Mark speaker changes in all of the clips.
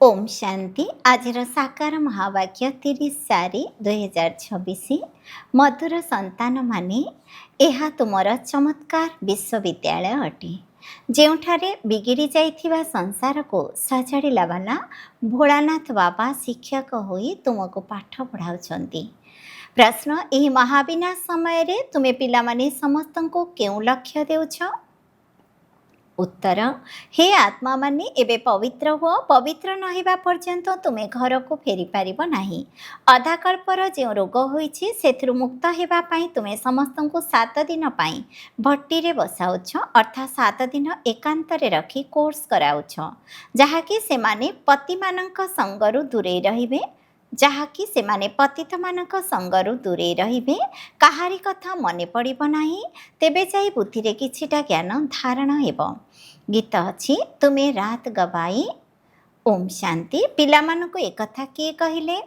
Speaker 1: ओम शांति आज साकार महावाक्य 30/4/2026 मधुर संतान माने यह तुमर चमत्कार विश्वविद्यालय अटे ଯେଉଁଠାରେ ବିଗିଡ଼ି ଯାଇଥିବା ସଂସାରକୁ ସଜାଡ଼ିଲା ବାଲା ଭୋଳାନାଥ ବାବା ଶିକ୍ଷକ ହୋଇ ତୁମକୁ ପାଠ ପଢ଼ାଉଛନ୍ତି। ପ୍ରଶ୍ନ ଏହି ମହାବିନାଶ ସମୟରେ ତୁମେ ପିଲାମାନେ ସମସ୍ତଙ୍କୁ କେଉଁ ଲକ୍ଷ୍ୟ ଦେଉଛ? उत्तर हे आत्मा माने एबे पवित्र हुआ पवित्र न हेबा पर्यंत तुमे घर को फेरी पारिब नाही। अधा कल्पर जो रोग होईछि सेथुरु मुक्त हेबा पई तुमे समस्त को 7 दिन पई भट्टी रे बसाउछ अर्थात 7 दिन एकांत रे रखी कोर्स कराउछ जहाँकि सेमाने पति मानक संगरु दूरे रहिबे जहाँकि सेमाने पतित मानक संगरु दूरे रहिबे काहारी कथा मने पड़िब नाही तेबे जाई बुद्धि रे किछिटा ज्ञान धारण हेबो। गीत अच्छी तुम्हें रात गवाई ओम शांति पिला मानक एक कथा किए कहले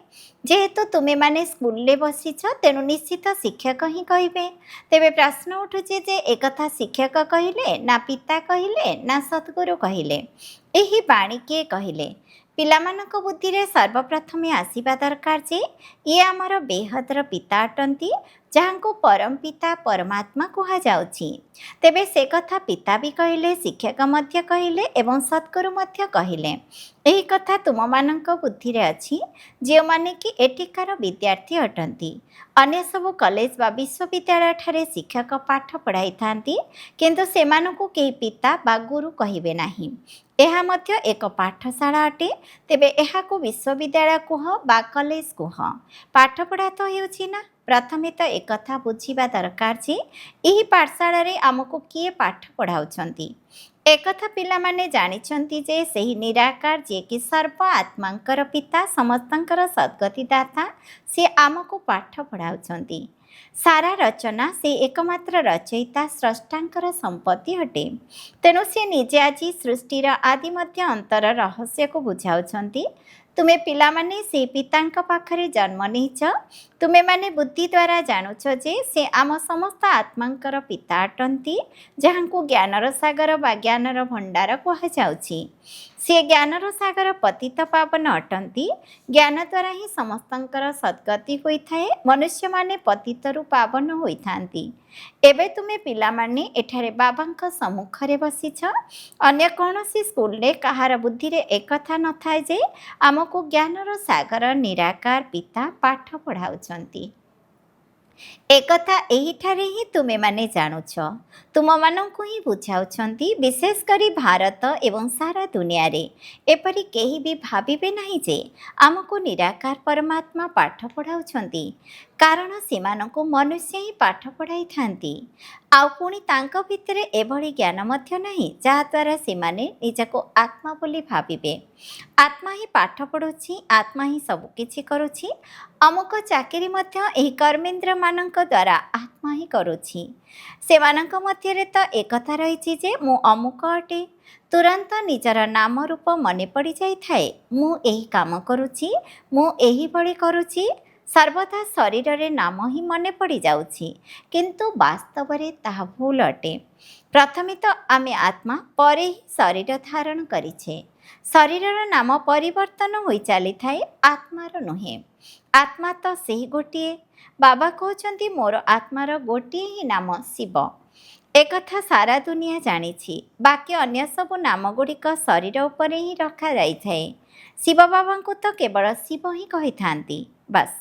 Speaker 1: जेहेतु तुम्हें माने स्कूल रे बसीछ तेणु निश्चित शिक्षक ही कहिबे। तेबे प्रश्न उठुचे जे एक कथा शिक्षक कहले ना पिता कहले ना सतगुरु कहले एही बाणी किए कहले? पिलामानक बुद्धि रे सर्वप्रथमे आसीबा दरकार जे ये आमर बेहदर पिता अटंती जहाँ को परम पिता परमात्मा कहा जाउछि। तेबे से कथा पिता भी कहले शिक्षक मध्य कहले एवं सतगुरु मध्य कहले। एही कथा तुम मानक बुद्धि रे अछि जे माने कि एठिकार विद्यार्थी अटंती अन्य सब कॉलेज बा विश्वविद्यालय ठारे शिक्षक पाठ पढ़ाई थांती किंतु सेमानकु केही पिता बा गुरु कहिबे नाही। यह मध्य एक पाठशाला अटे तेबे एहाकु विश्वविद्यालय कुह बा कॉलेज कुह पाठ पढ़ा तो हेउछि ना। प्रथमे तो एक कथा बुझीबा दरकार जे एही पाठशाला रे आमको किए पाठ पढ़ाउछंती। एक कथा पिला माने जानिछंती जे सही निराकार जे कि सर्व आत्मांकर पिता समस्तंकर सद्गति दाता से आमको पाठ पढ़ाउछंती। सारा रचना से एकमात्र रचयिता स्रष्टांकर संपत्ति हटे तेणु से निजे आज सृष्टिर आदि मध्य अंतर रहस्य को बुझाउछंती। तुमे पिला माने से पितांक पाखरे जन्म नेइछ तुमे माने बुद्धि द्वारा जानुछ जे से आम समस्त आत्मांकर पिता अटंती जहाँ को ज्ञानर सागर बा ज्ञानर भंडार कहा जाउछि। से ज्ञानर सागर पतित पावन अटंती ज्ञान द्वारा ही समस्तंकर सद्गति होई थाए मनुष्य माने पतितरु पावन होई थांती। एबे तुमे पिला माने एठारे बाबांक सम्मुखरे बसीछ अन्य कौनसी स्कूल रे कहार बुद्धि रे एकथा न थाए जे आमको ज्ञानर सागर निराकार पिता पाठ पढ़ाउछंती। एकथा एहिठारे ही तुमे माने जानुछ तुम मानंकु ही बुझाउछंती विशेष करी भारत एवं सारा दुनिया रे एपरि केही भी भाबिबे नाही जे आमको निराकार परमात्मा पाठ पढ़ाउछंती कारण सेमानंकु मनुष्य ही पाठ पढ़ाई थांती आउ पुणी तांक भितरे एभଳି ज्ञान मध्य नाही जहा द्वारा सेमाने निजको आत्मा बोली भाबिबे। आत्मा ही पाठ पढ़ुछि आत्मा ही सब किछि करुछि अमुक चाकरी मध्य एही कर्मेंद्र मानक द्वारा आत्मा ही करुछि। सेमानक मध्यरे तो एकथा रहिछि जे मु अमुक अटे तुरंत निजर नाम रूप मने पड़ी जाई थाए मु एही काम करुछि मु एही भଳି करुछि सर्वदा शरीर रे नाम ही मने पड़ी जाउछि किंतु वास्तव रे ताहा भूल अटे। प्रथमे तो आमे आत्मा परे ही शरीर धारण करिछे शरीरर नाम परिवर्तन होई चली थाए आत्मार नुहे। आत्मा तो सही गोटिए बाबा कहउछंती मोर आत्मार गोटिए ही नाम शिव एक कथा सारा दुनिया जानिछि बाकी अन्य सब नाम गुड़िक शरीर उपरे ही रखा जाई थाए। शिव बाबा को तो केवल शिव ही कही थांती बस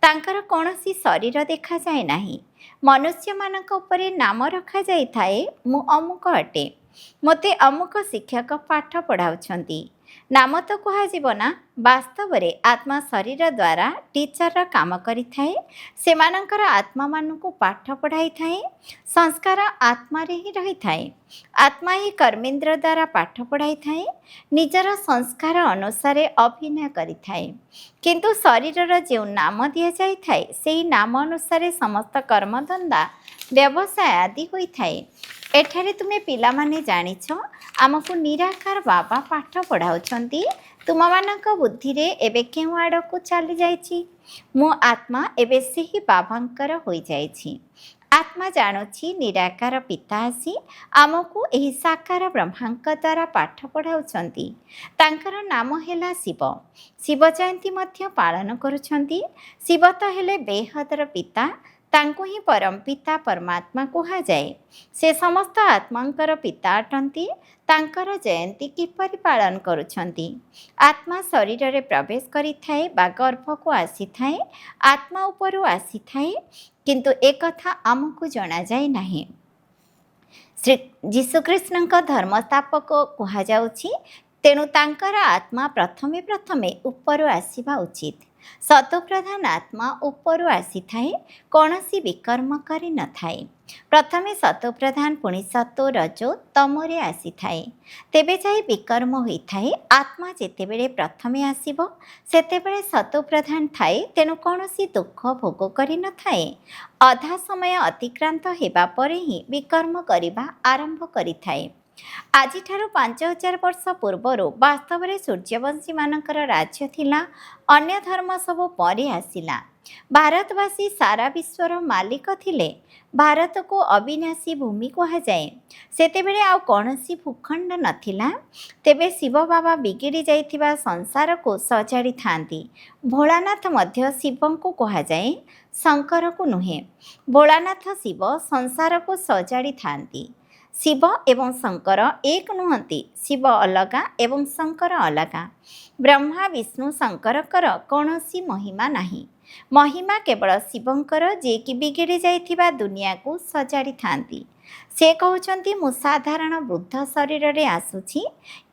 Speaker 1: तांकर कौनसी शरीर देखा जाए नाही। मनुष्य मानक उपरे नाम रखा जाई थाए मु अमुक अटे मते अमुक शिक्षक पाठ पढ़ाउछंती नाम तो कह ना वास्तव रे आत्मा शरीर द्वारा टीचर काम करि थाए सेमानंकर आत्मा मानकु पाठ पढ़ाई थाए संस्कार आत्मा रे ही रही थाए आत्मा ही कर्मेंद्र द्वारा पाठ पढ़ाई थाए निजर संस्कार अनुसार अभिनय करि थाए किंतु शरीरर जो नाम दिया जाई थाए सेही नाम अनुसार समस्त कर्मधंदा व्यवसाय आदि होई थाए। एठारे तुमे पिला माने जानिछ आमको निराकार बाबा पाठ पढ़ाउछंती तुम मानक बुद्धि रे एबे केउ आड़कु चली जाइछि मु आत्मा एबे सेही बाबांकर होई जाइछि। ଆତ୍ମା ଜାଣୁଛି ନିରାକାର ପିତା ଆସି ଆମକୁ ଏହି ସାକାର ବ୍ରହ୍ମାଙ୍କ ଦ୍ୱାରା ପାଠ ପଢ଼ାଉଛନ୍ତି। ତାଙ୍କର ନାମ ହେଲା ଶିବ। ଶିବ ଜୟନ୍ତୀ ମଧ୍ୟ ପାଳନ କରୁଛନ୍ତି। ଶିବ ତ ହେଲେ ବେହଦର ପିତା, ତାଙ୍କୁ ହିଁ ପରମ ପିତା ପରମାତ୍ମା କୁହାଯାଏ। ସେ ସମସ୍ତ ଆତ୍ମାଙ୍କର ପିତା ଅଟନ୍ତି। ତାଙ୍କର ଜୟନ୍ତୀ କିପରି ପାଳନ କରୁଛନ୍ତି? ଆତ୍ମା ଶରୀରରେ ପ୍ରବେଶ କରିଥାଏ ବା ଗର୍ଭକୁ ଆସିଥାଏ, ଆତ୍ମା ଉପରୁ ଆସିଥାଏ, କିନ୍ତୁ ଏକଥା ଆମକୁ ଜଣାଯାଏ ନାହିଁ। ଶ୍ରୀ ଯୀଶୁଖ୍ରୀଷ୍ଣଙ୍କ ଧର୍ମସ୍ଥାପକ କୁହାଯାଉଛି, ତେଣୁ ତାଙ୍କର ଆତ୍ମା ପ୍ରଥମେ ପ୍ରଥମେ ଉପରୁ ଆସିବା ଉଚିତ। ସତୋପ୍ରଧାନ ଆତ୍ମା ଉପରୁ ଆସିଥାଏ, କୌଣସି ବିକର୍ମ କରିନଥାଏ। ପ୍ରଥମେ ସତୋପ୍ରଧାନ, ପୁଣି ସତୋ ରଜୋ ତମୋରେ ଆସିଥାଏ, ତେବେ ଯାଇ ବିକର୍ମ ହୋଇଥାଏ। ଆତ୍ମା ଯେତେବେଳେ ପ୍ରଥମେ ଆସିବ ସେତେବେଳେ ସତୋପ୍ରଧାନ ଥାଏ, ତେଣୁ କୌଣସି ଦୁଃଖ ଭୋଗ କରିନଥାଏ। ଅଧା ସମୟ ଅତିକ୍ରାନ୍ତ ହେବା ପରେ ହିଁ ବିକର୍ମ କରିବା ଆରମ୍ଭ କରିଥାଏ। ଆଜିଠାରୁ 5000 ବର୍ଷ ପୂର୍ବରୁ ବାସ୍ତବରେ ସୂର୍ଯ୍ୟବଂଶୀମାନଙ୍କର ରାଜ୍ୟ ଥିଲା। ଅନ୍ୟ ଧର୍ମ ସବୁ ପରେ ଆସିଲା। ଭାରତବାସୀ ସାରା ବିଶ୍ୱର ମାଲିକ ଥିଲେ। ଭାରତକୁ ଅବିନାଶୀ ଭୂମି କୁହାଯାଏ। ସେତେବେଳେ ଆଉ କୌଣସି ଭୂଖଣ୍ଡ ନଥିଲା। ତେବେ ଶିବ ବାବା ବିଗିଡ଼ି ଯାଇଥିବା ସଂସାରକୁ ସଜାଡ଼ିଥାନ୍ତି। ଭୋଳାନାଥ ମଧ୍ୟ ଶିବଙ୍କୁ କୁହାଯାଏ, ଶଙ୍କରକୁ ନୁହେଁ। ଭୋଳାନାଥ ଶିବ ସଂସାରକୁ ସଜାଡ଼ିଥାନ୍ତି। ଶିବ ଏବଂ ଶଙ୍କର ଏକ ନୁହନ୍ତି। ଶିବ ଅଲଗା ଏବଂ ଶଙ୍କର ଅଲଗା। ବ୍ରହ୍ମା ବିଷ୍ଣୁ ଶଙ୍କରଙ୍କର କୌଣସି ମହିମା ନାହିଁ। ମହିମା କେବଳ ଶିବଙ୍କର, ଯିଏକି ବିଗିଡ଼ି ଯାଇଥିବା ଦୁନିଆକୁ ସଜାଡ଼ିଥାନ୍ତି। ସେ କହୁଛନ୍ତି, ମୁଁ ସାଧାରଣ ବୃଦ୍ଧ ଶରୀରରେ ଆସୁଛି।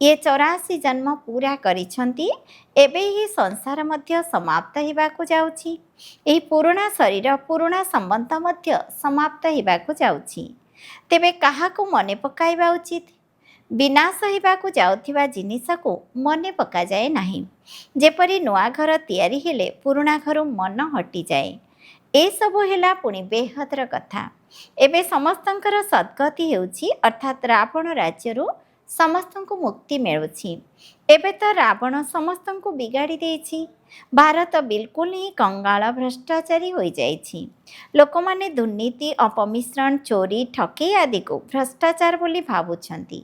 Speaker 1: ଇଏ 84 ଜନ୍ମ ପୁରା କରିଛନ୍ତି। ଏବେ ଏହି ସଂସାର ମଧ୍ୟ ସମାପ୍ତ ହେବାକୁ ଯାଉଛି। ଏହି ପୁରୁଣା ଶରୀର, ପୁରୁଣା ସମ୍ବନ୍ଧ ମଧ୍ୟ ସମାପ୍ତ ହେବାକୁ ଯାଉଛି। ତେବେ କାହାକୁ ମନେ ପକାଇବା ଉଚିତ? ବିନାଶ ହେବାକୁ ଯାଉଥିବା ଜିନିଷକୁ ମନେ ପକାଯାଏ ନାହିଁ। ଯେପରି ନୂଆ ଘର ତିଆରି ହେଲେ ପୁରୁଣା ଘରୁ ମନ ହଟିଯାଏ। ଏସବୁ ହେଲା ପୁଣି ବେହଦର କଥା। ଏବେ ସମସ୍ତଙ୍କର ସଦ୍ଗତି ହେଉଛି, ଅର୍ଥାତ୍ ରାବଣ ରାଜ୍ୟରୁ ସମସ୍ତଙ୍କୁ ମୁକ୍ତି ମିଳୁଛି। ଏବେ ତ ରାବଣ ସମସ୍ତଙ୍କୁ ବିଗାଡ଼ି ଦେଇଛି। ଭାରତ ବିଲକୁଲ ହିଁ କଙ୍ଗାଳ, ଭ୍ରଷ୍ଟାଚାରୀ ହୋଇଯାଇଛି। ଲୋକମାନେ ଦୁର୍ନୀତି, ଅପମିଶ୍ରଣ, ଚୋରି, ଠକେଇ ଆଦିକୁ ଭ୍ରଷ୍ଟାଚାର ବୋଲି ଭାବୁଛନ୍ତି।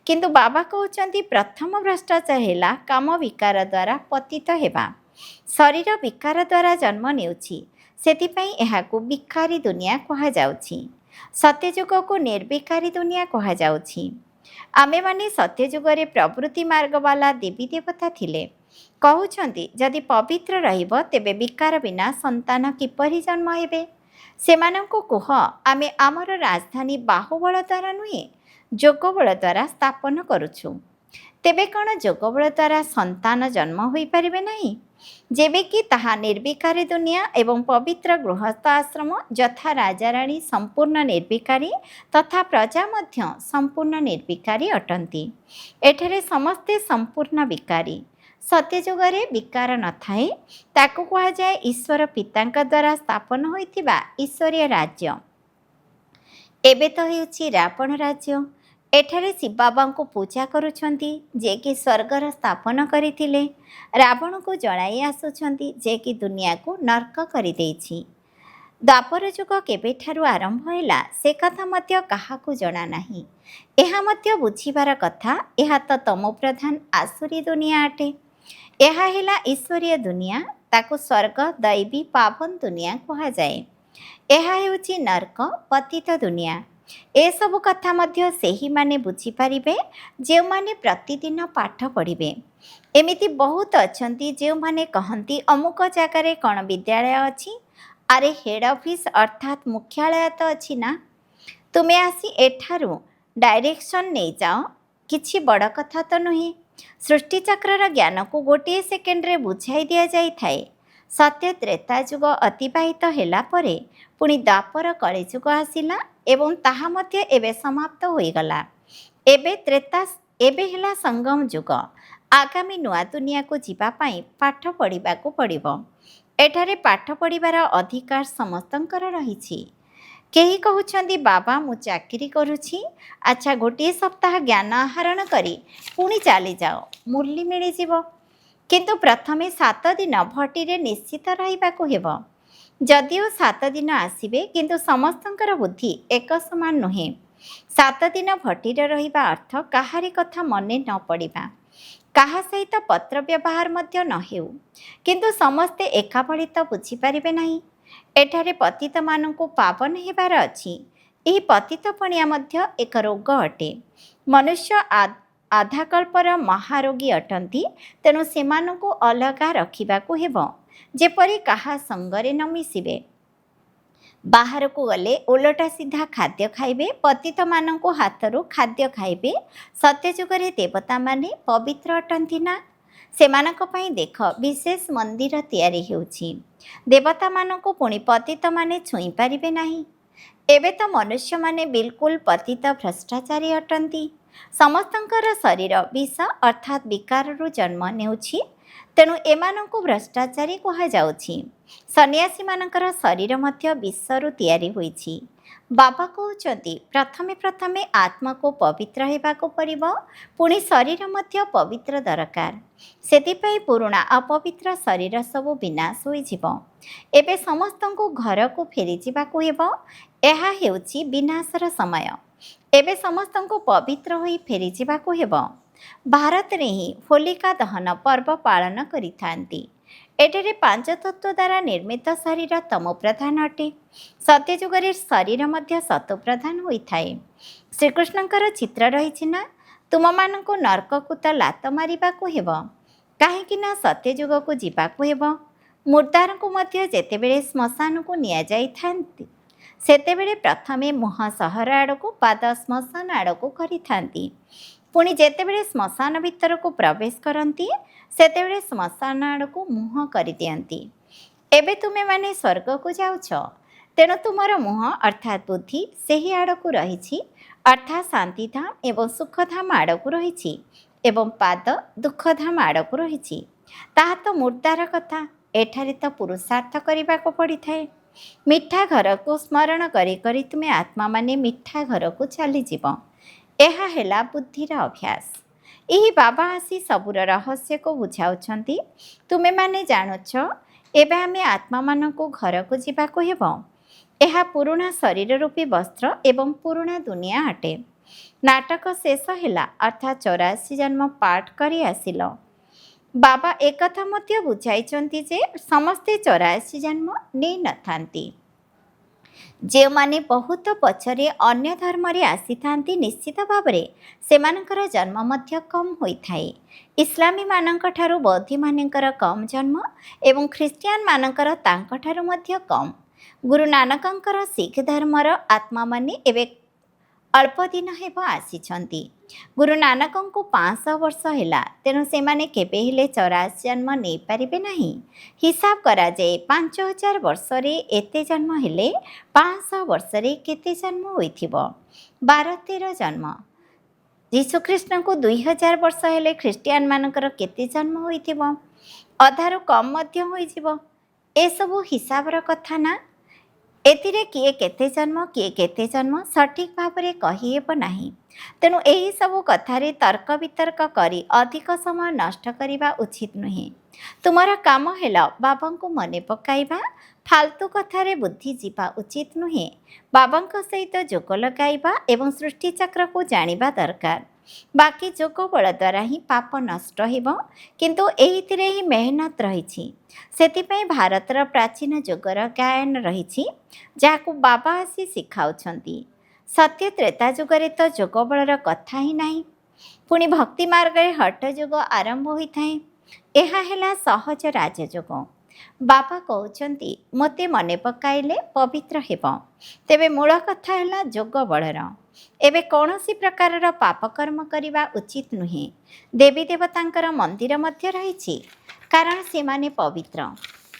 Speaker 1: କିନ୍ତୁ ବାବା କହୁଛନ୍ତି, ପ୍ରଥମ ଭ୍ରଷ୍ଟାଚାର ହେଲା କାମ ବିକାର ଦ୍ୱାରା ପତିତ ହେବା। ଶରୀର ବିକାର ଦ୍ୱାରା ଜନ୍ମ ନେଉଛି, ସେଥିପାଇଁ ଏହାକୁ ବିକାରୀ ଦୁନିଆ କୁହାଯାଉଛି। ସତ୍ୟଯୁଗକୁ ନିର୍ବିକାରୀ ଦୁନିଆ କୁହାଯାଉଛି। ଆମେମାନେ ସତ୍ୟଯୁଗରେ ପ୍ରବୃତ୍ତି ମାର୍ଗବାଲା ଦେବୀ ଦେବତା ଥିଲେ। କହୁଛନ୍ତି, ଯଦି ପବିତ୍ର ରହିବ ତେବେ ବିକାର ବିନା ସନ୍ତାନ କିପରି ଜନ୍ମ ହେବେ? ସେମାନଙ୍କୁ କୁହ, ଆମେ ଆମର ରାଜଧାନୀ ବାହୁବଳ ଦ୍ୱାରା ନୁହେଁ, ଯୋଗବଳ ଦ୍ୱାରା ସ୍ଥାପନ କରୁଛୁ। ତେବେ କ'ଣ ଯୋଗବଳ ଦ୍ୱାରା ସନ୍ତାନ ଜନ୍ମ ହୋଇପାରିବେ ନାହିଁ? ଯେବେକି ତାହା ନିର୍ବିକାରୀ ଦୁନିଆ ଏବଂ ପବିତ୍ର ଗୃହସ୍ଥ ଆଶ୍ରମ, ଯଥା ରାଜାରାଣୀ ସମ୍ପୂର୍ଣ୍ଣ ନିର୍ବିକାରୀ ତଥା ପ୍ରଜା ମଧ୍ୟ ସମ୍ପୂର୍ଣ୍ଣ ନିର୍ବିକାରୀ ଅଟନ୍ତି। ଏଠାରେ ସମସ୍ତେ ସମ୍ପୂର୍ଣ୍ଣ ବିକାରୀ। ସତ୍ୟଯୁଗରେ ବିକାର ନଥାଏ। ତାକୁ କୁହାଯାଏ ଈଶ୍ୱର ପିତାଙ୍କ ଦ୍ୱାରା ସ୍ଥାପନ ହୋଇଥିବା ଈଶ୍ୱରୀୟ ରାଜ୍ୟ। ଏବେ ତ ହେଉଛି ରାବଣ ରାଜ୍ୟ। ଏଠାରେ ଶିବ ବାବାଙ୍କୁ ପୂଜା କରୁଛନ୍ତି, ଯିଏକି ସ୍ୱର୍ଗର ସ୍ଥାପନ କରିଥିଲେ। ରାବଣକୁ ଜଣାଇ ଆସୁଛନ୍ତି, ଯିଏକି ଦୁନିଆକୁ ନର୍କ କରିଦେଇଛି। ଦ୍ୱାପର ଯୁଗ କେବେଠାରୁ ଆରମ୍ଭ ହେଲା ସେ କଥା ମଧ୍ୟ କାହାକୁ ଜଣା ନାହିଁ। ଏହା ମଧ୍ୟ ବୁଝିବାର କଥା। ଏହା ତ ତମୋପ୍ରଧାନ ଆସୁରୀ ଦୁନିଆ ଅଟେ। ଏହା ହେଲା ଈଶ୍ୱରୀୟ ଦୁନିଆ। ତାକୁ ସ୍ୱର୍ଗ, ଦୈବୀ, ପାବନ ଦୁନିଆ କୁହାଯାଏ। ଏହା ହେଉଛି ନର୍କ, ପତିତ ଦୁନିଆ। ଏସବୁ କଥା ମଧ୍ୟ ସେହିମାନେ ବୁଝିପାରିବେ ଯେଉଁମାନେ ପ୍ରତିଦିନ ପାଠ ପଢ଼ିବେ। ଏମିତି ବହୁତ ଅଛନ୍ତି ଯେଉଁମାନେ କହନ୍ତି, ଅମୁକ ଜାଗାରେ କ'ଣ ବିଦ୍ୟାଳୟ ଅଛି? ଆରେ ହେଡ୍ ଅଫିସ୍ ଅର୍ଥାତ୍ ମୁଖ୍ୟାଳୟ ତ ଅଛି ନା। ତୁମେ ଆସି ଏଠାରୁ ଡାଇରେକ୍ସନ୍ ନେଇଯାଅ। କିଛି ବଡ଼ କଥା ତ ନୁହେଁ। ସୃଷ୍ଟିଚକ୍ରର ଜ୍ଞାନକୁ ଗୋଟିଏ ସେକେଣ୍ଡରେ ବୁଝାଇ ଦିଆଯାଇଥାଏ। ସତ୍ୟ ତ୍ରେତା ଯୁଗ ଅତିବାହିତ ହେଲା ପରେ ପୁଣି ଦ୍ୱାପର କଳିଯୁଗ ଆସିଲା ଏବଂ ତାହା ମଧ୍ୟ ଏବେ ସମାପ୍ତ ହୋଇଗଲା। ଏବେ ହେଲା ସଙ୍ଗମ ଯୁଗ। ଆଗାମୀ ନୂଆ ଦୁନିଆକୁ ଯିବା ପାଇଁ ପାଠ ପଢ଼ିବାକୁ ପଡ଼ିବ। ଏଠାରେ ପାଠ ପଢ଼ିବାର ଅଧିକାର ସମସ୍ତଙ୍କର ରହିଛି। କେହି କହୁଛନ୍ତି, ବାବା ମୁଁ ଚାକିରି କରୁଛି। ଆଚ୍ଛା, ଗୋଟିଏ ସପ୍ତାହ ଜ୍ଞାନ ଆହରଣ କରି ପୁଣି ଚାଲିଯାଅ, ମୂର୍ଲି ମିଳିଯିବ। କିନ୍ତୁ ପ୍ରଥମେ 7 ଦିନ ଭଟିରେ ନିଶ୍ଚିତ ରହିବାକୁ ହେବ। ଯଦିଓ 7 ଦିନ ଆସିବେ କିନ୍ତୁ ସମସ୍ତଙ୍କର ବୁଦ୍ଧି ଏକ ସମାନ ନୁହେଁ। 7 ଦିନ ଭଟିରେ ରହିବା ଅର୍ଥ କାହାରି କଥା ମନେ ନ ପଡ଼ିବା, କାହା ସହିତ ପତ୍ର ବ୍ୟବହାର ମଧ୍ୟ ନ ହେଉ। କିନ୍ତୁ ସମସ୍ତେ ଏକାଭଳି ତ ବୁଝିପାରିବେ ନାହିଁ। ଏଠାରେ ପତିତମାନଙ୍କୁ ପାବନ ହେବାର ଅଛି। ଏହି ପତିତପଣିଆ ମଧ୍ୟ ଏକ ରୋଗ ଅଟେ। ମନୁଷ୍ୟ ଆଧାକଳ୍ପର ମହାରୋଗୀ ଅଟନ୍ତି। ତେଣୁ ସେମାନଙ୍କୁ ଅଲଗା ରଖିବାକୁ ହେବ, ଯେପରି କାହା ସଙ୍ଗରେ ନ ମିଶିବେ। ବାହାରକୁ ଗଲେ ଓଲଟା ସିଧା ଖାଦ୍ୟ ଖାଇବେ, ପତିତମାନଙ୍କୁ ହାତରୁ ଖାଦ୍ୟ ଖାଇବେ। ସତ୍ୟଯୁଗରେ ଦେବତାମାନେ ପବିତ୍ର ଅଟନ୍ତି ନା? ସେମାନଙ୍କ ପାଇଁ ଦେଖ ବିଶେଷ ମନ୍ଦିର ତିଆରି ହେଉଛି। ଦେବତାମାନଙ୍କୁ ପୁଣି ପତିତମାନେ ଛୁଇଁ ପାରିବେ ନାହିଁ। ଏବେ ତ ମନୁଷ୍ୟମାନେ ବିଲକୁଲ ପତିତ ଭ୍ରଷ୍ଟାଚାରୀ ଅଟନ୍ତି। ସମସ୍ତଙ୍କର ଶରୀର ବିଷ ଅର୍ଥାତ୍ ବିକାରରୁ ଜନ୍ମ ନେଉଛି। ତେଣୁ ଏମାନଙ୍କୁ ଭ୍ରଷ୍ଟାଚାରୀ କୁହାଯାଉଛି। ସନ୍ନ୍ୟାସୀମାନଙ୍କର ଶରୀର ମଧ୍ୟ ବିଷରୁ ତିଆରି ହୋଇଛି। ବାବା କହୁଛନ୍ତି ପ୍ରଥମେ ପ୍ରଥମେ ଆତ୍ମାକୁ ପବିତ୍ର ହେବାକୁ ପଡ଼ିବ, ପୁଣି ଶରୀର ମଧ୍ୟ ପବିତ୍ର ଦରକାର। ସେଥିପାଇଁ ପୁରୁଣା ଅପବିତ୍ର ଶରୀର ସବୁ ବିନାଶ ହୋଇଯିବ। ଏବେ ସମସ୍ତଙ୍କୁ ଘରକୁ ଫେରିଯିବାକୁ ହେବ। ଏହା ହେଉଛି ବିନାଶର ସମୟ। ଏବେ ସମସ୍ତଙ୍କୁ ପବିତ୍ର ହୋଇ ଫେରିଯିବାକୁ ହେବ। ଭାରତରେ ହିଁ ହୋଲିକା ଦହନ ପର୍ବ ପାଳନ କରିଥାନ୍ତି। ଏଠାରେ 5 ତତ୍ତ୍ୱ ଦ୍ୱାରା ନିର୍ମିତ ଶରୀର ତମୋ ପ୍ରଧାନ ଅଟେ। ସତ୍ୟଯୁଗରେ ଶରୀର ମଧ୍ୟ ସତୋ ପ୍ରଧାନ ହୋଇଥାଏ। ଶ୍ରୀକୃଷ୍ଣଙ୍କର ଚିତ୍ର ରହିଛି ନା? ତୁମମାନଙ୍କୁ ନର୍କକୁ ତ ଲାତ ମାରିବାକୁ ହେବ, କାହିଁକି ନା ସତ୍ୟଯୁଗକୁ ଯିବାକୁ ହେବ। ମୁର୍ଦ୍ଦାରଙ୍କୁ ମଧ୍ୟ ଯେତେବେଳେ ଶ୍ମଶାନକୁ ନିଆଯାଇଥାନ୍ତି, ସେତେବେଳେ ପ୍ରଥମେ ମୁହଁ ସହର ଆଡ଼କୁ, ପାଦ ଶ୍ମଶାନ ଆଡ଼କୁ କରିଥାନ୍ତି। ପୁଣି ଯେତେବେଳେ ଶ୍ମଶାନ ଭିତରକୁ ପ୍ରବେଶ କରନ୍ତି, ସେତେବେଳେ ଶ୍ମଶାନ ଆଡ଼କୁ ମୁହଁ କରିଦିଅନ୍ତି। ଏବେ ତୁମେମାନେ ସ୍ୱର୍ଗକୁ ଯାଉଛ, ତେଣୁ ତୁମର ମୁହଁ ଅର୍ଥାତ୍ ବୁଦ୍ଧି ସେହି ଆଡ଼କୁ ରହିଛି, ଅର୍ଥାତ୍ ଶାନ୍ତିଧାମ ଏବଂ ସୁଖଧାମ ଆଡ଼କୁ ରହିଛି, ଏବଂ ପାଦ ଦୁଃଖଧାମ ଆଡ଼କୁ ରହିଛି। ତାହା ତ ମୁର୍ଦ୍ଦାର କଥା। ଏଠାରେ ତ ପୁରୁଷାର୍ଥ କରିବାକୁ ପଡ଼ିଥାଏ। ମିଠା ଘରକୁ ସ୍ମରଣ କରି କରି ତୁମେ ଆତ୍ମାମାନେ ମିଠା ଘରକୁ ଚାଲିଯିବ। ଏହା ହେଲା ବୁଦ୍ଧିର ଅଭ୍ୟାସ। ଏହି ବାବା ଆସି ସବୁର ରହସ୍ୟକୁ ବୁଝାଉଛନ୍ତି। ତୁମେମାନେ ଜାଣୁଛ ଏବେ ଆମେ ଆତ୍ମାମାନଙ୍କୁ ଘରକୁ ଯିବାକୁ ହେବ। ଏହା ପୁରୁଣା ଶରୀର ରୂପୀ ବସ୍ତ୍ର ଏବଂ ପୁରୁଣା ଦୁନିଆ ଅଟେ। ନାଟକ ଶେଷ ହେଲା, ଅର୍ଥାତ୍ 84 ଜନ୍ମ ପାଠ କରି ଆସିଲ। ବାବା ଏକଥା ମଧ୍ୟ ବୁଝାଇଛନ୍ତି ଯେ ସମସ୍ତେ 84 ଜନ୍ମ ନେଇନଥାନ୍ତି। ଯେଉଁମାନେ ବହୁତ ପଛରେ ଅନ୍ୟ ଧର୍ମରେ ଆସିଥାନ୍ତି, ନିଶ୍ଚିତ ଭାବରେ ସେମାନଙ୍କର ଜନ୍ମ ମଧ୍ୟ କମ୍ ହୋଇଥାଏ। ଇସଲାମୀମାନଙ୍କ ଠାରୁ ବୌଦ୍ଧମାନଙ୍କର କମ୍ ଜନ୍ମ ଏବଂ ଖ୍ରୀଷ୍ଟିଆନମାନଙ୍କର ତାଙ୍କଠାରୁ ମଧ୍ୟ କମ୍। ଗୁରୁ ନାନକଙ୍କର ଶିଖ ଧର୍ମର ଆତ୍ମାମାନେ ଏବେ ଅଳ୍ପ ଦିନ ହେବ ଆସିଛନ୍ତି। ଗୁରୁ ନାନକଙ୍କୁ 500 ବର୍ଷ ହେଲା, ତେଣୁ ସେମାନେ କେବେ ହେଲେ 84 ଜନ୍ମ ନେଇପାରିବେ ନାହିଁ। ହିସାବ କରାଯାଏ 5000 ବର୍ଷରେ ଏତେ ଜନ୍ମ ହେଲେ 500 ବର୍ଷରେ କେତେ ଜନ୍ମ ହୋଇଥିବ? 12-13 ଜନ୍ମ। ଯୀଶୁଖ୍ରୀଷ୍ଟଙ୍କୁ 2000 ବର୍ଷ ହେଲେ ଖ୍ରୀଷ୍ଟିଆନମାନଙ୍କର କେତେ ଜନ୍ମ ହୋଇଥିବ? ଅଧାରୁ କମ୍ ମଧ୍ୟ ହୋଇଯିବ। ଏସବୁ ହିସାବର କଥା ନା? ଏଥିରେ କିଏ କେତେ ଜନ୍ମ କିଏ କେତେ ଜନ୍ମ ସଠିକ୍ ଭାବରେ କହିହେବ ନାହିଁ। ତେଣୁ ଏହିସବୁ କଥାରେ ତର୍କ ବିତର୍କ କରି ଅଧିକ ସମୟ ନଷ୍ଟ କରିବା ଉଚିତ ନୁହେଁ। ତୁମର କାମ ହେଲା ବାବାଙ୍କୁ ମନେ ପକାଇବା। ଫାଲତୁ କଥାରେ ବୁଦ୍ଧି ଯିବା ଉଚିତ ନୁହେଁ। ବାବାଙ୍କ ସହିତ ଯୋଗ ଲଗାଇବା ଏବଂ ସୃଷ୍ଟିଚକ୍ରକୁ ଜାଣିବା ଦରକାର। ବାକି ଯୋଗ ବଳ ଦ୍ୱାରା ହିଁ ପାପ ନଷ୍ଟ ହେବ, କିନ୍ତୁ ଏହିଥିରେ ହିଁ ମେହନତ ରହିଛି। ସେଥିପାଇଁ ଭାରତର ପ୍ରାଚୀନ ଯୋଗର ଗାୟନ ରହିଛି, ଯାହାକୁ ବାବା ଆସି ଶିଖାଉଛନ୍ତି। ସତ୍ୟ ତ୍ରେତା ଯୁଗରେ ତ ଯୋଗ ବଳର କଥା ହିଁ ନାହିଁ। ପୁଣି ଭକ୍ତି ମାର୍ଗରେ ହଠ ଯୋଗ ଆରମ୍ଭ ହୋଇଥାଏ। ଏହା ହେଲା ସହଜ ରାଜଯୋଗ। ବାବା କହୁଛନ୍ତି ମୋତେ ମନେ ପକାଇଲେ ପବିତ୍ର ହେବ। ତେବେ ମୂଳ କଥା ହେଲା ଯୋଗ ବଳର। ଏବେ କୌଣସି ପ୍ରକାରର ପାପକର୍ମ କରିବା ଉଚିତ ନୁହେଁ। ଦେବୀ ଦେବତାଙ୍କର ମନ୍ଦିର ମଧ୍ୟ ରହିଛି, କାରଣ ସେମାନେ ପବିତ୍ର।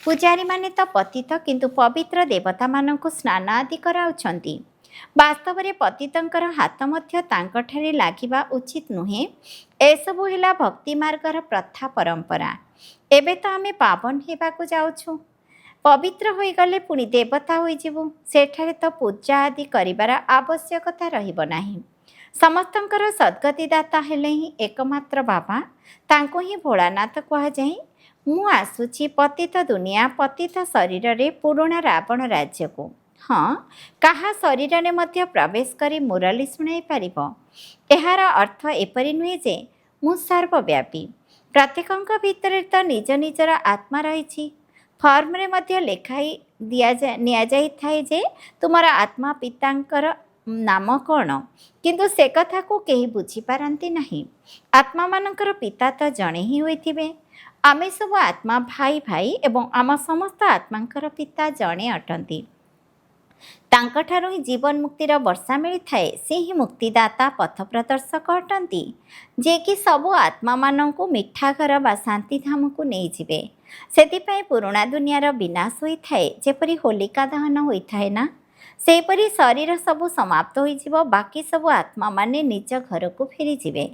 Speaker 1: ପୂଜାରୀମାନେ ତ ପତିତ, କିନ୍ତୁ ପବିତ୍ର ଦେବତାମାନଙ୍କୁ ସ୍ନାନ ଆଦି କରାଉଛନ୍ତି। ବାସ୍ତବରେ ପତିତଙ୍କର ହାତ ମଧ୍ୟ ତାଙ୍କଠାରେ ଲାଗିବା ଉଚିତ ନୁହେଁ। ଏସବୁ ହେଲା ଭକ୍ତି ମାର୍ଗର ପ୍ରଥା ପରମ୍ପରା। ଏବେ ତ ଆମେ ପାବନ ହେବାକୁ ଯାଉଛୁ। ପବିତ୍ର ହୋଇଗଲେ ପୁଣି ଦେବତା ହୋଇଯିବୁ। ସେଠାରେ ତ ପୂଜା ଆଦି କରିବାର ଆବଶ୍ୟକତା ରହିବ ନାହିଁ। ସମସ୍ତଙ୍କର ସଦ୍ଗତିଦାତା ହେଲେ ହିଁ ଏକମାତ୍ର ବାବା। ତାଙ୍କୁ ହିଁ ଭୋଳାନାଥ କୁହାଯାଏ। ମୁଁ ଆସୁଛି ପତିତ ଦୁନିଆ ପତିତ ଶରୀରରେ ପୁରୁଣା ରାବଣ ରାଜ୍ୟକୁ। ହଁ, କାହା ଶରୀରରେ ମଧ୍ୟ ପ୍ରବେଶ କରି ମୁରଲି ଶୁଣାଇ ପାରିବ। ଏହାର ଅର୍ଥ ଏପରି ନୁହେଁ ଯେ ମୁଁ ସର୍ବବ୍ୟାପୀ। ପ୍ରତ୍ୟେକଙ୍କ ଭିତରେ ତ ନିଜ ନିଜର ଆତ୍ମା ରହିଛି। ଫର୍ମରେ ମଧ୍ୟ ଲେଖାଇ ନିଆଯାଇଥାଏ ଯେ ତୁମର ଆତ୍ମା ପିତାଙ୍କର ନାମ କ'ଣ, କିନ୍ତୁ ସେ କଥାକୁ କେହି ବୁଝିପାରନ୍ତି ନାହିଁ। ଆତ୍ମାମାନଙ୍କର ପିତା ତ ଜଣେ ହିଁ ହୋଇଥିବେ। ଆମେ ସବୁ ଆତ୍ମା ଭାଇ ଭାଇ ଏବଂ ଆମ ସମସ୍ତ ଆତ୍ମାଙ୍କର ପିତା ଜଣେ ଅଟନ୍ତି। ତାଙ୍କଠାରୁ ହିଁ ଜୀବନ ମୁକ୍ତିର ବର୍ଷା ମିଳିଥାଏ। ସେ ହିଁ ମୁକ୍ତିଦାତା ପଥ ପ୍ରଦର୍ଶକ ଅଟନ୍ତି, ଯିଏକି ସବୁ ଆତ୍ମାମାନଙ୍କୁ ମିଠା ଘର ବା ଶାନ୍ତିଧାମକୁ ନେଇଯିବେ। ସେଥିପାଇଁ ପୁରୁଣା ଦୁନିଆର ବିନାଶ ହୋଇଥାଏ, ଯେପରି ହୋଲିକା ଦହନ ହୋଇଥାଏ ନା, ସେହିପରି ଶରୀର ସବୁ ସମାପ୍ତ ହୋଇଯିବ, ବାକି ସବୁ ଆତ୍ମାମାନେ ନିଜ ଘରକୁ ଫେରିଯିବେ।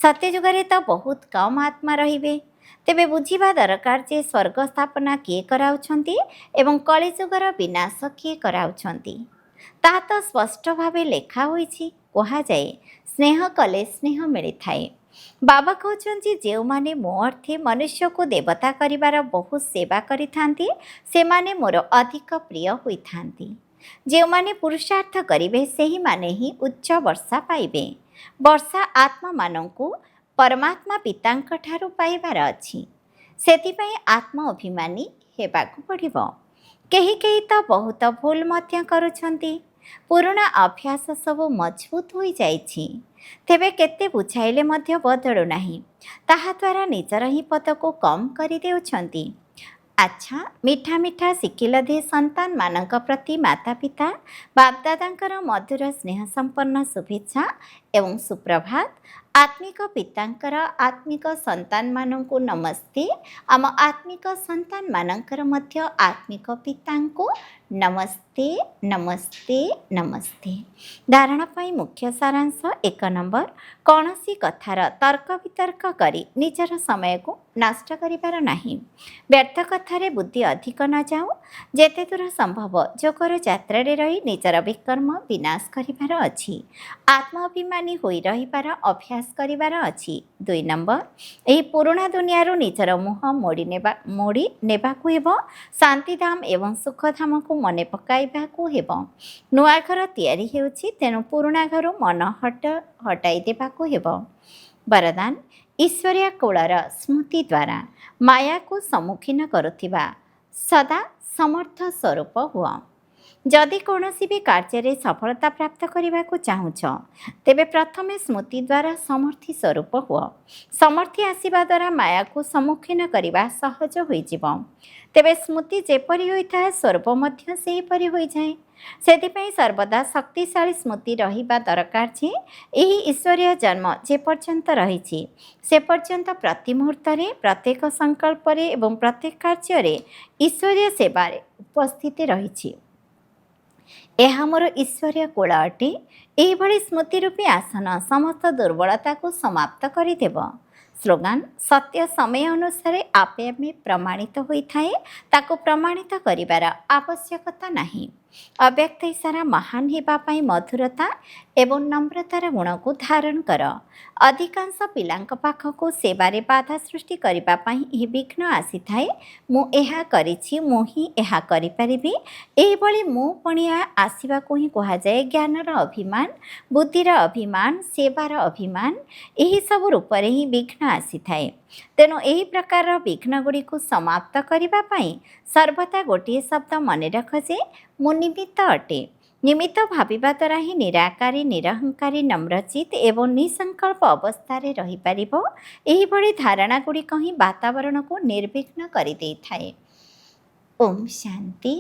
Speaker 1: ସତ୍ୟଯୁଗରେ ତ ବହୁତ କମ୍ ଆତ୍ମା ରହିବେ। ତେବେ ବୁଝିବା ଦରକାର ଯେ ସ୍ୱର୍ଗ ସ୍ଥାପନା କିଏ କରାଉଛନ୍ତି ଏବଂ କଳିଯୁଗର ବିନାଶ କିଏ କରାଉଛନ୍ତି। ତାହା ତ ସ୍ପଷ୍ଟ ଭାବେ ଲେଖା ହୋଇଛି। କୁହାଯାଏ, ସ୍ନେହ କଲେ ସ୍ନେହ ମିଳିଥାଏ। ବାବା କହୁଛନ୍ତି, ଯେଉଁମାନେ ମୋ ଅର୍ଥେ ମନୁଷ୍ୟକୁ ଦେବତା କରିବାର ବହୁ ସେବା କରିଥାନ୍ତି, ସେମାନେ ମୋର ଅଧିକ ପ୍ରିୟ ହୋଇଥାନ୍ତି। ଯେଉଁମାନେ ପୁରୁଷାର୍ଥ କରିବେ, ସେହିମାନେ ହିଁ ଉଚ୍ଚ ବର୍ଷା ପାଇବେ। ବର୍ଷା ଆତ୍ମାମାନଙ୍କୁ ପରମାତ୍ମା ପିତାଙ୍କ ଠାରୁ ପାଇବାର ଅଛି। ସେଥିପାଇଁ ଆତ୍ମ ଅଭିମାନୀ ହେବାକୁ ପଡ଼ିବ। କେହି କେହି ତ ବହୁତ ଭୁଲ ମଧ୍ୟ କରୁଛନ୍ତି। ପୁରୁଣା ଅଭ୍ୟାସ ସବୁ ମଜବୁତ ହୋଇଯାଇଛି, ତେବେ କେତେ ବୁଝାଇଲେ ମଧ୍ୟ ବଦଳୁନାହିଁ। ତାହାଦ୍ୱାରା ନିଜର ହିଁ ପଦକୁ କମ୍ କରିଦେଉଛନ୍ତି। ଆଚ୍ଛା, ମିଠା ମିଠା ଶିଖିଲଧି ସନ୍ତାନମାନଙ୍କ ପ୍ରତି ମାତା ପିତା ବାପଦାଦାଙ୍କର ମଧୁର ସ୍ନେହ ସମ୍ପନ୍ନ ଶୁଭେଚ୍ଛା ଏବଂ ସୁପ୍ରଭାତ। ଆତ୍ମିକ ପିତାଙ୍କର ଆତ୍ମିକ ସନ୍ତାନମାନଙ୍କୁ ନମସ୍ତେ। ଆମ ଆତ୍ମିକ ସନ୍ତାନମାନଙ୍କର ମଧ୍ୟ ଆତ୍ମିକ ପିତାଙ୍କୁ ନମସ୍ତେ ନମସ୍ତେ ନମସ୍ତେ। ଧାରଣା ପାଇଁ ମୁଖ୍ୟ ସାରାଂଶ 1 ନମ୍ବର, କୌଣସି କଥାର ତର୍କ ବିତର୍କ କରି ନିଜର ସମୟକୁ ନଷ୍ଟ କରିବାର ନାହିଁ। ବ୍ୟର୍ଥ କଥାରେ ବୁଦ୍ଧି ଅଧିକ ନ ଯାଉ। ଯେତେ ଦୂର ସମ୍ଭବ ଯୋଗର ଯାତ୍ରାରେ ରହି ନିଜର ବିକର୍ମ ବିନାଶ କରିବାର ଅଛି। ଆତ୍ମ ଅଭିମାନୀ ହୋଇ ରହିବାର ଅଭ୍ୟାସ କରିବାର ଅଛି। 2 ନମ୍ବର, ଏହି ପୁରୁଣା ଦୁନିଆରୁ ନିଜର ମୁହଁ ମୋଡ଼ି ନେବାକୁ ହେବ। ଶାନ୍ତିଧାମ ଏବଂ ସୁଖଧାମକୁ ମନେ ପକାଇବାକୁ ହେବ। ନୂଆ ଘର ତିଆରି ହେଉଛି, ତେଣୁ ପୁରୁଣା ଘରୁ ମନ ହଟାଇ ଦେବାକୁ ହେବ। ବରଦାନ, ଈଶ୍ୱରୀୟ କୁଳର ସ୍ମୃତି ଦ୍ୱାରା ମାୟାକୁ ସମ୍ମୁଖୀନ କରୁଥିବା ସଦା ସମର୍ଥ ସ୍ୱରୂପ ହୁଅ। ଯଦି କୌଣସି ବି କାର୍ଯ୍ୟରେ ସଫଳତା ପ୍ରାପ୍ତ କରିବାକୁ ଚାହୁଁଛ, ତେବେ ପ୍ରଥମେ ସ୍ମୃତି ଦ୍ୱାରା ସମର୍ଥି ସ୍ୱରୂପ ହୁଅ। ସମର୍ଥି ଆସିବା ଦ୍ୱାରା ମାୟାକୁ ସମ୍ମୁଖୀନ କରିବା ସହଜ ହୋଇଯିବ। ତେବେ ସ୍ମୃତି ଯେପରି ହୋଇଥାଏ, ସ୍ୱରୂପ ମଧ୍ୟ ସେହିପରି ହୋଇଯାଏ। ସେଥିପାଇଁ ସର୍ବଦା ଶକ୍ତିଶାଳୀ ସ୍ମୃତି ରହିବା ଦରକାର ଯେ ଏହି ଈଶ୍ୱରୀୟ ଜନ୍ମ ଯେପର୍ଯ୍ୟନ୍ତ ରହିଛି, ସେ ପର୍ଯ୍ୟନ୍ତ ପ୍ରତି ମୁହୂର୍ତ୍ତରେ, ପ୍ରତ୍ୟେକ ସଂକଳ୍ପରେ ଏବଂ ପ୍ରତ୍ୟେକ କାର୍ଯ୍ୟରେ ଈଶ୍ୱରୀୟ ସେବାରେ ଉପସ୍ଥିତି ରହିଛି। ଏହା ମୋର ଈଶ୍ୱରୀୟ କୁଳ ଅଟେ। ଏହିଭଳି ସ୍ମୃତିରୂପୀ ଆସନ ସମସ୍ତ ଦୁର୍ବଳତାକୁ ସମାପ୍ତ କରିଦେବ। ସ୍ଲୋଗାନ, ସତ୍ୟ ସମୟ ଅନୁସାରେ ଆପେ ଆପେ ପ୍ରମାଣିତ ହୋଇଥାଏ। ତାକୁ ପ୍ରମାଣିତ କରିବାର ଆବଶ୍ୟକତା ନାହିଁ। ଅବ୍ୟକ୍ତ ଇଶାରା ମହାନ ହେବା ପାଇଁ ମଧୁରତା ଏବଂ ନମ୍ରତାର ଗୁଣକୁ ଧାରଣ କର। ଅଧିକାଂଶ ପିଲାଙ୍କ ପାଖକୁ ସେବାରେ ବାଧା ସୃଷ୍ଟି କରିବା ପାଇଁ ଏହି ବିଘ୍ନ ଆସିଥାଏ। ମୁଁ ଏହା କରିଛି, ମୁଁ ହିଁ ଏହା କରିପାରିବି। ଏହିଭଳି ମୁଁ ପଣିଆ ଆସିବାକୁ ହିଁ କୁହାଯାଏ ଜ୍ଞାନର ଅଭିମାନ, ବୁଦ୍ଧିର ଅଭିମାନ, ସେବାର ଅଭିମାନ। ଏହିସବୁ ରୂପରେ ହିଁ ବିଘ୍ନ ଆସିଥାଏ। ତେଣୁ ଏହି ପ୍ରକାରର ବିଘ୍ନଗୁଡ଼ିକୁ ସମାପ୍ତ କରିବା ପାଇଁ ସର୍ବଦା ଗୋଟିଏ ଶବ୍ଦ ମନେ ରଖ ଯେ ମୁଁ ନିମିତ୍ତ ଅଟେ। ନିମିତ୍ତ ଭାବିବା ଦ୍ୱାରା ହିଁ ନିରାକାରୀ, ନିରହଙ୍କାରୀ, ନମ୍ରଚିତ ଏବଂ ନିଃସଂକଳ୍ପ ଅବସ୍ଥାରେ ରହିପାରିବ। ଏହିଭଳି ଧାରଣାଗୁଡ଼ିକ ହିଁ ବାତାବରଣକୁ ନିର୍ବିଘ୍ନ କରିଦେଇଥାଏ। ଓମ୍ ଶାନ୍ତି।